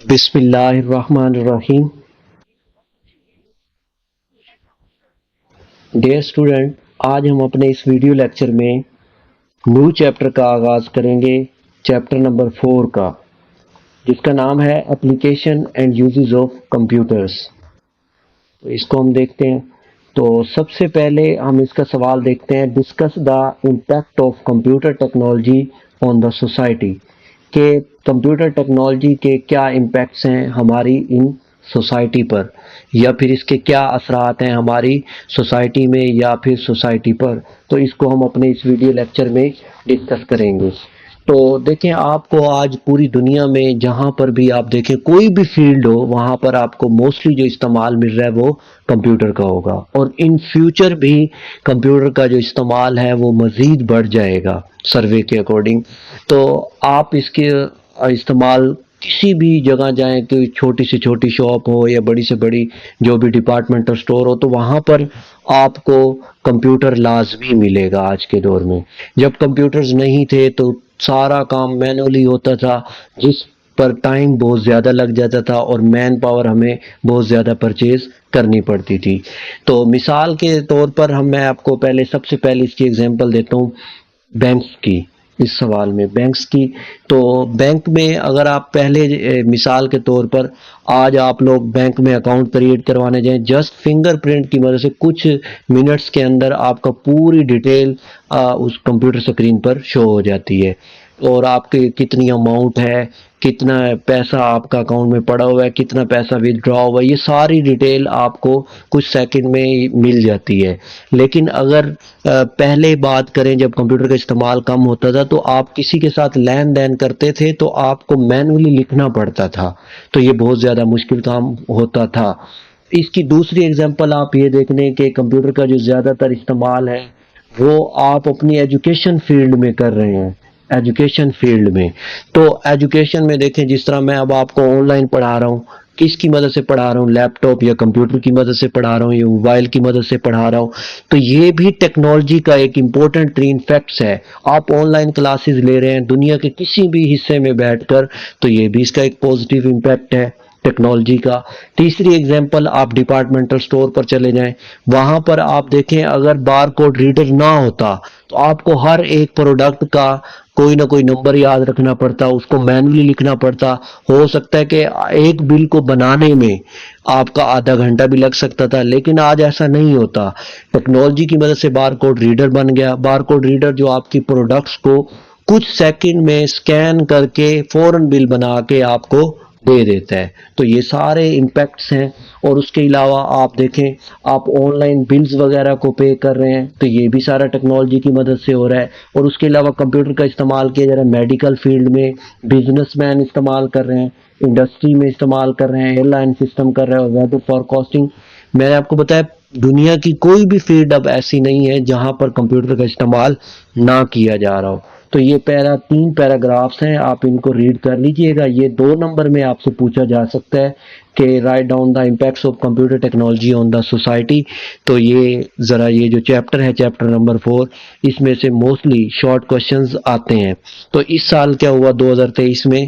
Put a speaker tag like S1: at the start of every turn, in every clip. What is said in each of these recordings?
S1: بسم اللہ الرحمن الرحیم۔ ڈیئر اسٹوڈنٹ، آج ہم اپنے اس ویڈیو لیکچر میں نیو چیپٹر کا آغاز کریں گے، چیپٹر نمبر 4 کا، جس کا نام ہے application and uses of computers. تو اس کو ہم دیکھتے ہیں۔ تو سب سے پہلے ہم اس کا سوال دیکھتے ہیں، discuss the impact of computer technology on the society, کہ کمپیوٹر ٹیکنالوجی کے کیا امپیکٹس ہیں ہماری ان سوسائٹی پر، یا پھر اس کے کیا اثرات ہیں ہماری سوسائٹی میں یا پھر سوسائٹی پر۔ تو اس کو ہم اپنے اس ویڈیو لیکچر میں ڈسکس کریں گے۔ تو دیکھیں، آپ کو آج پوری دنیا میں جہاں پر بھی آپ دیکھیں، کوئی بھی فیلڈ ہو، وہاں پر آپ کو موسٹلی جو استعمال مل رہا ہے وہ کمپیوٹر کا ہوگا، اور ان فیوچر بھی کمپیوٹر کا جو استعمال ہے وہ مزید بڑھ جائے گا سروے کے اکارڈنگ۔ تو آپ اس کے استعمال کسی بھی جگہ جائیں، کوئی چھوٹی سے چھوٹی شاپ ہو یا بڑی سے بڑی جو بھی ڈپارٹمنٹل سٹور ہو، تو وہاں پر آپ کو کمپیوٹر لازمی ملے گا آج کے دور میں۔ جب کمپیوٹرز نہیں تھے تو سارا کام مینولی ہوتا تھا، جس پر ٹائم بہت زیادہ لگ جاتا تھا اور مین پاور ہمیں بہت زیادہ پرچیز کرنی پڑتی تھی۔ تو مثال کے طور پر میں آپ کو سب سے پہلے اس کی ایگزامپل دیتا ہوں بینکس کی۔ اس سوال میں بینکس کی، تو بینک میں اگر آپ پہلے مثال کے طور پر آج آپ لوگ بینک میں اکاؤنٹ کریٹ کروانے جائیں، جسٹ فنگر پرنٹ کی مدد سے کچھ منٹس کے اندر آپ کا پوری ڈیٹیل اس کمپیوٹر سکرین پر شو ہو جاتی ہے، اور آپ کے کتنی اماؤنٹ ہے، کتنا پیسہ آپ کا اکاؤنٹ میں پڑا ہوا ہے، کتنا پیسہ ودڈرا ہوا ہے، یہ ساری ڈیٹیل آپ کو کچھ سیکنڈ میں مل جاتی ہے۔ لیکن اگر پہلے بات کریں، جب کمپیوٹر کا استعمال کم ہوتا تھا تو آپ کسی کے ساتھ لین دین کرتے تھے تو آپ کو مینولی لکھنا پڑتا تھا، تو یہ بہت زیادہ مشکل کام ہوتا تھا۔ اس کی دوسری ایگزامپل آپ یہ دیکھ لیں کہ کمپیوٹر کا جو زیادہ تر استعمال ہے وہ آپ اپنی ایجوکیشن فیلڈ میں کر رہے ہیں، ایجوکیشن فیلڈ میں۔ تو ایجوکیشن میں دیکھیں، جس طرح میں اب آپ کو آن لائن پڑھا رہا ہوں، کس کی مدد سے پڑھا رہا ہوں؟ لیپ ٹاپ یا کمپیوٹر کی مدد سے پڑھا رہا ہوں یا موبائل کی مدد سے پڑھا رہا ہوں۔ تو یہ بھی ٹیکنالوجی کا ایک امپورٹنٹ ترین فیکٹس ہے۔ آپ آن لائن کلاسز لے رہے ہیں دنیا کے کسی بھی حصے میں بیٹھ کر، تو یہ بھی اس کا ایک پازیٹیو امپیکٹ ہے ٹیکنالوجی کا۔ تیسری ایگزامپل، آپ ڈپارٹمنٹل سٹور پر چلے جائیں، وہاں پر آپ دیکھیں اگر بار کوڈ ریڈر نہ ہوتا تو آپ کو ہر ایک پروڈکٹ کا کوئی نہ کوئی نمبر یاد رکھنا پڑتا، اس کو مینولی لکھنا پڑتا۔ ہو سکتا ہے کہ ایک بل کو بنانے میں آپ کا آدھا گھنٹہ بھی لگ سکتا تھا، لیکن آج ایسا نہیں ہوتا۔ ٹیکنالوجی کی مدد سے بار کوڈ ریڈر بن گیا۔ بار کوڈ ریڈر جو آپ کی پروڈکٹس کو کچھ سیکنڈ میں سکین کر کے فوراً بل بنا کے آپ کو دے دیتا ہے۔ تو یہ سارے امپیکٹس ہیں، اور اس کے علاوہ آپ دیکھیں، آپ آن لائن بلز وغیرہ کو پے کر رہے ہیں تو یہ بھی سارا ٹیکنالوجی کی مدد سے ہو رہا ہے۔ اور اس کے علاوہ کمپیوٹر کا استعمال کیا جا رہا ہے میڈیکل فیلڈ میں، بزنس مین استعمال کر رہے ہیں، انڈسٹری میں استعمال کر رہے ہیں، ایئر لائن سسٹم کر رہے ہیں، ویدر فارکاسٹنگ۔ میں نے آپ کو بتایا دنیا کی کوئی بھی فیلڈ اب ایسی نہیں ہے جہاں پر کمپیوٹر کا استعمال نہ کیا جا رہا ہو۔ تو یہ 3 پیراگرافس ہیں، آپ ان کو ریڈ کر لیجئے گا۔ یہ 2 نمبر میں آپ سے پوچھا جا سکتا ہے کہ write down the impacts of computer technology on the society. تو یہ جو چیپٹر ہے، چیپٹر نمبر 4، اس میں سے موسٹلی شارٹ کوشچنز آتے ہیں۔ تو اس سال کیا ہوا 2023 میں،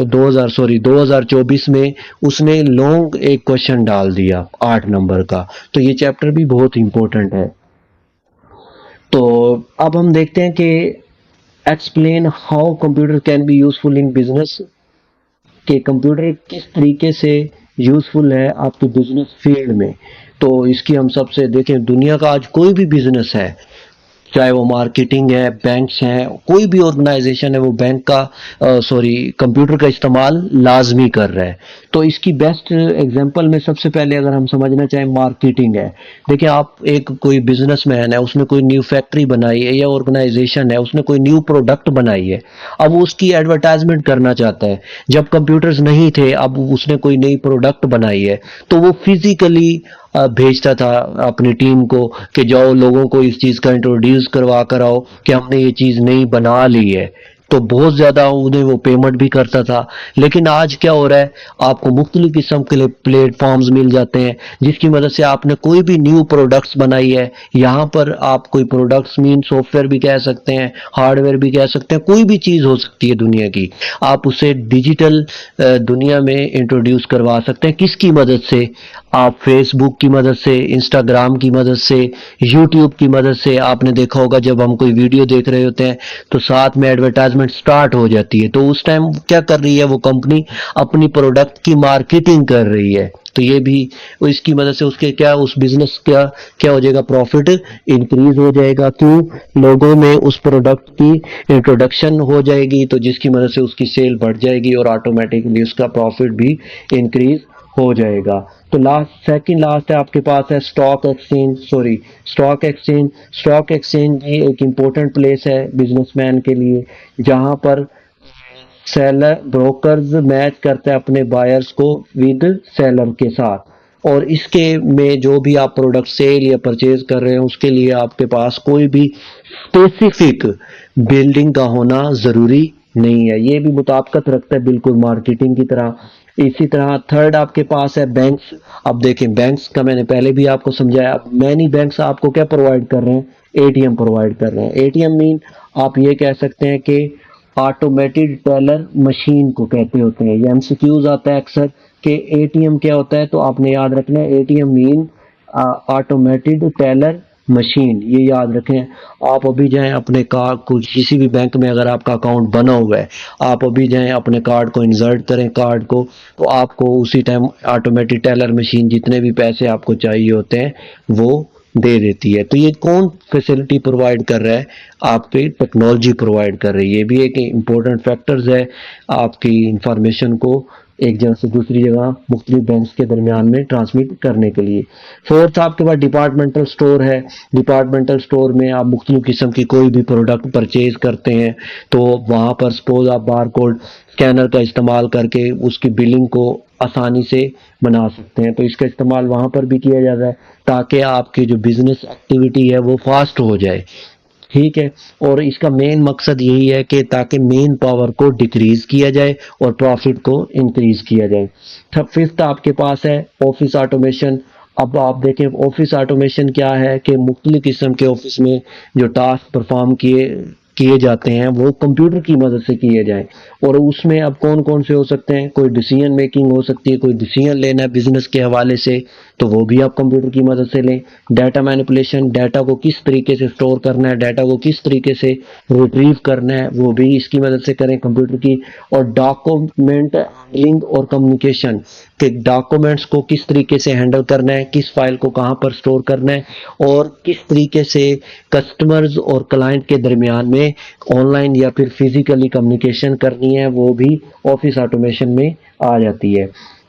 S1: 2024 میں اس نے لانگ ایک کوشچن ڈال دیا 8 نمبر کا۔ تو یہ چیپٹر بھی بہت امپورٹنٹ ہے۔ تو اب ہم دیکھتے ہیں کہ explain how computer can be useful in business, کہ کمپیوٹر کس طریقے سے یوزفل ہے آپ کے بزنس فیلڈ میں۔ تو اس کی ہم سب سے دیکھیں، دنیا کا آج کوئی بھی بزنس ہے، چاہے وہ مارکیٹنگ ہے، بینکس ہیں، کوئی بھی آرگنائزیشن ہے، وہ کمپیوٹر کا استعمال لازمی کر رہا ہے۔ تو اس کی بیسٹ ایگزامپل میں سب سے پہلے اگر ہم سمجھنا چاہیں، مارکیٹنگ ہے۔ دیکھیں، آپ کوئی بزنس مین ہے، اس نے کوئی نیو فیکٹری بنائی ہے، یا آرگنائزیشن ہے، اس نے کوئی نیو پروڈکٹ بنائی ہے، اب وہ اس کی ایڈورٹائزمنٹ کرنا چاہتا ہے۔ جب کمپیوٹرز نہیں تھے، اب اس نے کوئی نئی پروڈکٹ بنائی ہے تو وہ فزیکلی بھیجتا تھا اپنی ٹیم کو کہ جاؤ لوگوں کو اس چیز کا انٹروڈیوس کروا کر آؤ کہ ہم نے یہ چیز نئی بنا لی ہے۔ تو تو بہت زیادہ انہیں وہ پیمنٹ بھی کرتا تھا. لیکن آج کیا ہو رہا ہے, آپ کو مختلف قسم کے پلیٹ فارمز مل جاتے ہیں جس کی مدد سے آپ نے کوئی بھی نیو پروڈکٹس بنائی ہے, یہاں پر آپ کوئی پروڈکٹس مین سافٹ ویئر بھی کہہ سکتے ہیں, ہارڈ ویئر بھی کہہ سکتے ہیں, کوئی بھی چیز ہو سکتی ہے دنیا کی, آپ اسے ڈیجیٹل دنیا میں انٹروڈیوس کروا سکتے ہیں. کس کی مدد سے؟ آپ فیس بک کی مدد سے, انسٹاگرام کی مدد سے, یوٹیوب کی مدد سے. آپ نے دیکھا ہوگا جب ہم کوئی ویڈیو دیکھ رہے ہوتے ہیں تو ساتھ میں ایڈورٹائزمنٹ سٹارٹ ہو جاتی ہے, تو اس ٹائم کیا کر رہی ہے وہ کمپنی, اپنی پروڈکٹ کی مارکیٹنگ کر رہی ہے. تو یہ بھی اس کی مدد سے اس کے کیا, اس بزنس کیا ہو جائے گا, پروفٹ انکریز ہو جائے گا. کیوں؟ لوگوں میں اس پروڈکٹ کی انٹروڈکشن ہو جائے گی, تو جس کی مدد سے اس کی سیل بڑھ جائے گی اور آٹومیٹکلی اس کا پروفٹ بھی انکریز ہو جائے گا. تو سیکنڈ لاسٹ ہے آپ کے پاس ہے اسٹاک ایکسچینج. اسٹاک ایکسچینج بھی ایک امپورٹنٹ پلیس ہے بزنس مین کے لیے, جہاں پر سیلر بروکرز میچ کرتے ہیں اپنے بائرز کو ود سیلر کے ساتھ, اور اس کے میں جو بھی آپ پروڈکٹ سیل یا پرچیز کر رہے ہیں اس کے لیے آپ کے پاس کوئی بھی اسپیسیفک بلڈنگ کا ہونا ضروری نہیں ہے. یہ بھی مطابقت رکھتا ہے بالکل مارکیٹنگ کی طرح. اسی طرح تھرڈ آپ کے پاس ہے بینکس. اب دیکھیں بینکس کا میں نے پہلے بھی آپ کو سمجھایا, مینی بینکس آپ کو کیا پرووائڈ کر رہے ہیں, اے ٹی ایم پرووائڈ کر رہے ہیں. اے ٹی ایم مین آپ یہ کہہ سکتے ہیں کہ آٹومیٹڈ ٹیلر مشین کو کہتے ہوتے ہیں. یہ ایم سی کیوز آتا ہے اکثر کہ اے ٹی ایم کیا ہوتا ہے, تو آپ نے یاد رکھنا ہے A T M mean automated teller machine, یہ یاد رکھیں. آپ ابھی جائیں اپنے کارڈ کو, کسی بھی بینک میں اگر آپ کا اکاؤنٹ بنا ہوا ہے, آپ ابھی جائیں اپنے کارڈ کو انسرٹ کریں کارڈ کو, تو آپ کو اسی ٹائم آٹومیٹک ٹیلر مشین جتنے بھی پیسے آپ کو چاہیے ہوتے ہیں وہ دے دیتی ہے. تو یہ کون فیسلٹی پرووائڈ کر رہا ہے؟ آپ کی ٹیکنالوجی پرووائڈ کر رہی ہے. یہ بھی ایک امپورٹنٹ فیکٹرز ہے آپ کی انفارمیشن کو ایک جگہ سے دوسری جگہ مختلف بینکس کے درمیان میں ٹرانسمٹ کرنے کے لیے. فورتھ آپ کے پاس ڈپارٹمنٹل سٹور ہے. ڈپارٹمنٹل سٹور میں آپ مختلف قسم کی کوئی بھی پروڈکٹ پرچیز کرتے ہیں تو وہاں پر سپوز آپ بار کوڈ اسکینر کا استعمال کر کے اس کی بلنگ کو آسانی سے بنا سکتے ہیں. تو اس کا استعمال وہاں پر بھی کیا جاتا ہے تاکہ آپ کی جو بزنس ایکٹیویٹی ہے وہ فاسٹ ہو جائے. ٹھیک ہے, اور اس کا مین مقصد یہی ہے کہ تاکہ مین پاور کو ڈیکریز کیا جائے اور پروفٹ کو انکریز کیا جائے. ففتھ آپ کے پاس ہے آفس آٹومیشن. اب آپ دیکھیں آفس آٹومیشن کیا ہے کہ مختلف قسم کے آفس میں جو ٹاسک پرفارم کیے جاتے ہیں وہ کمپیوٹر کی مدد سے کیے جائیں, اور اس میں اب کون کون سے ہو سکتے ہیں, کوئی ڈیسیژن میکنگ ہو سکتی ہے, کوئی ڈیسیژن لینا ہے بزنس کے حوالے سے تو وہ بھی آپ کمپیوٹر کی مدد سے لیں. ڈیٹا مینیپولیشن, ڈیٹا کو کس طریقے سے سٹور کرنا ہے, ڈیٹا کو کس طریقے سے ریٹریو کرنا ہے وہ بھی اس کی مدد سے کریں کمپیوٹر کی. اور ڈاکومنٹ ہینڈلنگ اور کمیونیکیشن, کہ ڈاکومنٹس کو کس طریقے سے ہینڈل کرنا ہے, کس فائل کو کہاں پر سٹور کرنا ہے, اور کس طریقے سے کسٹمرز اور کلائنٹ کے درمیان میں آن لائن یا پھر فزیکلی کمیونیکیشن کرنی ہے, وہ بھی آفس آٹومیشن میں آ جاتی ہے.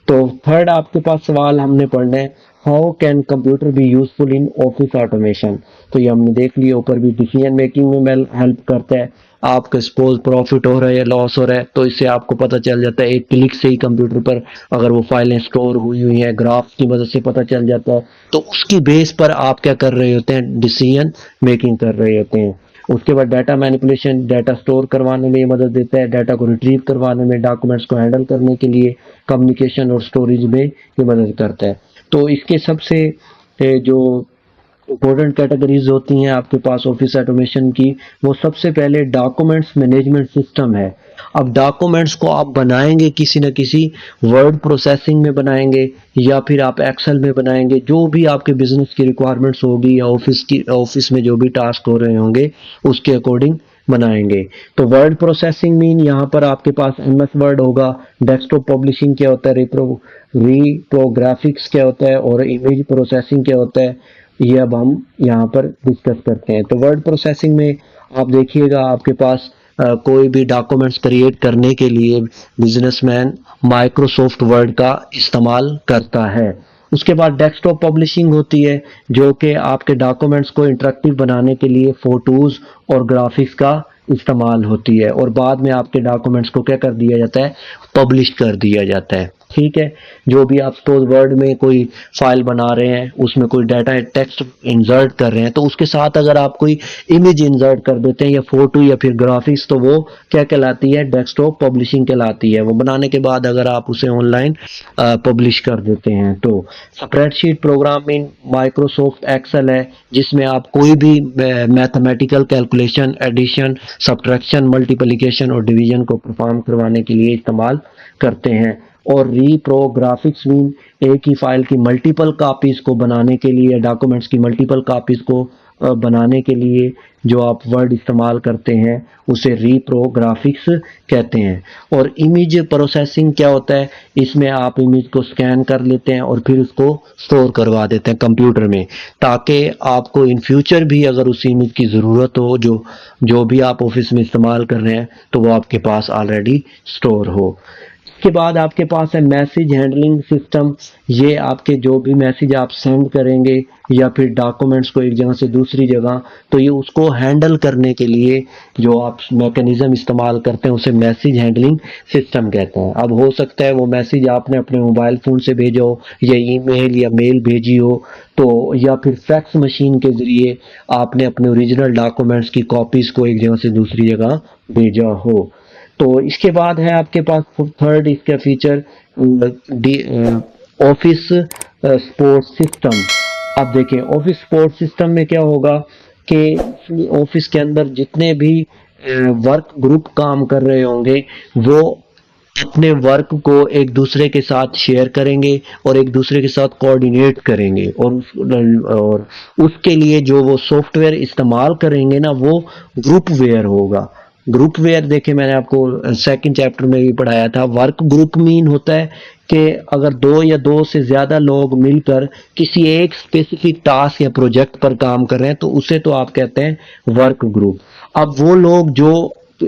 S1: تو تھرڈ آپ کے پاس سوال ہم نے پڑھنا ہے, how can computer be useful in office automation. تو یہ ہم نے دیکھ لیا اوپر بھی ڈیسیژن میکنگ میں ہیلپ کرتا ہے. آپ کا سپوز پروفٹ ہو رہا ہے یا لاس ہو رہا ہے تو اس سے آپ کو پتہ چل جاتا ہے ایک کلک سے ہی کمپیوٹر پر, اگر وہ فائلیں سٹور ہوئی ہیں گراف کی مدد سے پتہ چل جاتا ہے. تو اس کی بیس پر آپ کیا کر رہے ہوتے ہیں, ڈیسیژن میکنگ کر رہے ہوتے ہیں. اس کے بعد ڈیٹا مینیپولیشن, ڈیٹا سٹور کروانے میں یہ مدد دیتا ہے, ڈیٹا کو ریٹریو کروانے میں, ڈاکومنٹس کو ہینڈل کرنے کے لیے, کمیونیکیشن اور سٹوریج میں یہ مدد کرتا ہے. تو اس کے سب سے جو امپورٹنٹ کیٹیگریز ہوتی ہیں آپ کے پاس آفس آٹومیشن کی, وہ سب سے پہلے ڈاکومنٹس مینجمنٹ سسٹم ہے. اب ڈاکومنٹس کو آپ بنائیں گے کسی نہ کسی ورڈ پروسیسنگ میں بنائیں گے یا پھر آپ ایکسل میں بنائیں گے, جو بھی آپ کے بزنس کی ریکوائرمنٹس ہوگی یا آفس میں جو بھی ٹاسک ہو رہے ہوں گے اس کے اکارڈنگ بنائیں گے. تو ورڈ پروسیسنگ مین یہاں پر آپ کے پاس ایم ایس ورڈ ہوگا. ڈیسک ٹاپ پبلشنگ کیا ہوتا ہے, ریپروگرافکس کیا ہوتا ہے, اور امیج پروسیسنگ کیا ہوتا ہے, یہ اب ہم یہاں پر ڈسکس کرتے ہیں. تو ورڈ پروسیسنگ میں آپ دیکھیے گا آپ کے پاس کوئی بھی ڈاکومنٹس کریٹ کرنے کے لیے بزنس مین مائکروسافٹ ورڈ کا استعمال کرتا ہے. اس کے بعد ڈیسک ٹاپ پبلشنگ ہوتی ہے جو کہ آپ کے ڈاکومنٹس کو انٹریکٹیو بنانے کے لیے فوٹوز اور گرافکس کا استعمال ہوتی ہے, اور بعد میں آپ کے ڈاکومنٹس کو کیا کر دیا جاتا ہے, پبلش کر دیا جاتا ہے. ٹھیک ہے. جو بھی آپ سپوز ورڈ میں کوئی فائل بنا رہے ہیں، اس میں کوئی ڈیٹا ٹیکسٹ انسرٹ کر رہے ہیں، تو اس کے ساتھ اگر آپ کوئی امیج انسرٹ کر دیتے ہیں یا فوٹو یا پھر گرافکس، تو وہ کیا کہلاتی ہے؟ ڈیسک ٹاپ پبلشنگ کہلاتی ہے. وہ بنانے کے بعد اگر آپ اسے آن لائن پبلش کر دیتے ہیں. تو spreadsheet programming Microsoft Excel ہے، جس میں آپ کوئی بھی mathematical calculation, addition, subtraction, multiplication اور ڈویژن کو پرفارم کروانے کے لیے استعمال کرتے ہیں. اور ری پرو گرافکس مین ایک ہی فائل کی ملٹیپل کاپیز کو بنانے کے لیے، ڈاکومنٹس کی ملٹیپل کاپیز کو بنانے کے لیے جو آپ ورڈ استعمال کرتے ہیں اسے ری پرو گرافکس کہتے ہیں. اور امیج پروسیسنگ کیا ہوتا ہے؟ اس میں آپ امیج کو سکین کر لیتے ہیں اور پھر اس کو سٹور کروا دیتے ہیں کمپیوٹر میں، تاکہ آپ کو ان فیوچر بھی اگر اس امیج کی ضرورت ہو، جو بھی آپ آفس میں استعمال کر رہے ہیں، تو وہ آپ کے پاس آلریڈی سٹور ہو. اس کے بعد آپ کے پاس ہے میسج ہینڈلنگ سسٹم. یہ آپ کے جو بھی میسج آپ سینڈ کریں گے یا پھر ڈاکومنٹس کو ایک جگہ سے دوسری جگہ، تو یہ اس کو ہینڈل کرنے کے لیے جو آپ میکانزم استعمال کرتے ہیں اسے میسج ہینڈلنگ سسٹم کہتے ہیں. اب ہو سکتا ہے وہ میسج آپ نے اپنے موبائل فون سے بھیجا ہو، یا ای میل یا میل بھیجی ہو، تو یا پھر فیکس مشین کے ذریعے آپ نے اپنے اوریجنل ڈاکومنٹس کی کاپیز کو ایک جگہ سے دوسری جگہ بھیجا ہو. تو اس کے بعد ہے آپ کے پاس تھرڈ اس کا فیچر آفس سپورٹ سسٹم. اب دیکھیں آفس سپورٹ سسٹم میں کیا ہوگا کہ آفس کے اندر جتنے بھی ورک گروپ کام کر رہے ہوں گے، وہ اپنے ورک کو ایک دوسرے کے ساتھ شیئر کریں گے اور ایک دوسرے کے ساتھ کوآرڈینیٹ کریں گے. اور اس کے لیے جو وہ سافٹ ویئر استعمال کریں گے نا، وہ گروپ ویئر ہوگا. گروپ ویئر دیکھیں میں نے آپ کو سیکنڈ چیپٹر میں بھی پڑھایا تھا. ورک گروپ مین ہوتا ہے کہ اگر دو یا دو سے زیادہ لوگ مل کر کسی ایک اسپیسیفک ٹاسک یا پروجیکٹ پر کام کر رہے ہیں، تو اسے تو آپ کہتے ہیں ورک گروپ. اب وہ لوگ جو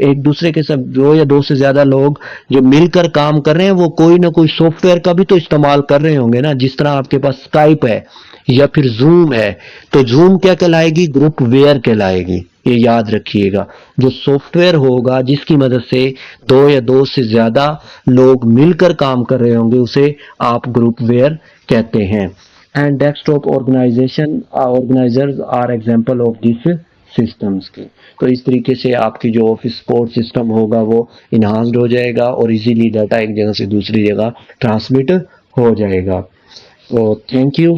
S1: ایک دوسرے کے ساتھ، دو یا دو سے زیادہ لوگ جو مل کر کام کر رہے ہیں، وہ کوئی نہ کوئی سافٹ ویئر کا بھی تو استعمال کر رہے ہوں گے نا. جس طرح آپ کے پاس اسکائپ ہے یا پھر زوم ہے، تو زوم کیا کہلائے گی؟ گروپ ویئر کہلائے گی. یہ یاد رکھیے گا. جو سافٹ ویئر ہوگا جس کی مدد سے دو یا دو سے زیادہ لوگ مل کر کام کر رہے ہوں گے، اسے آپ گروپ ویئر کہتے ہیں. And desktop organisers are example of this systems کے. تو اس طریقے سے آپ کی جو آفس سپورٹ سسٹم ہوگا وہ انہانسڈ ہو جائے گا اور ایزیلی ڈیٹا ایک جگہ سے دوسری جگہ ٹرانسمٹ ہو جائے گا. تو تھینک یو.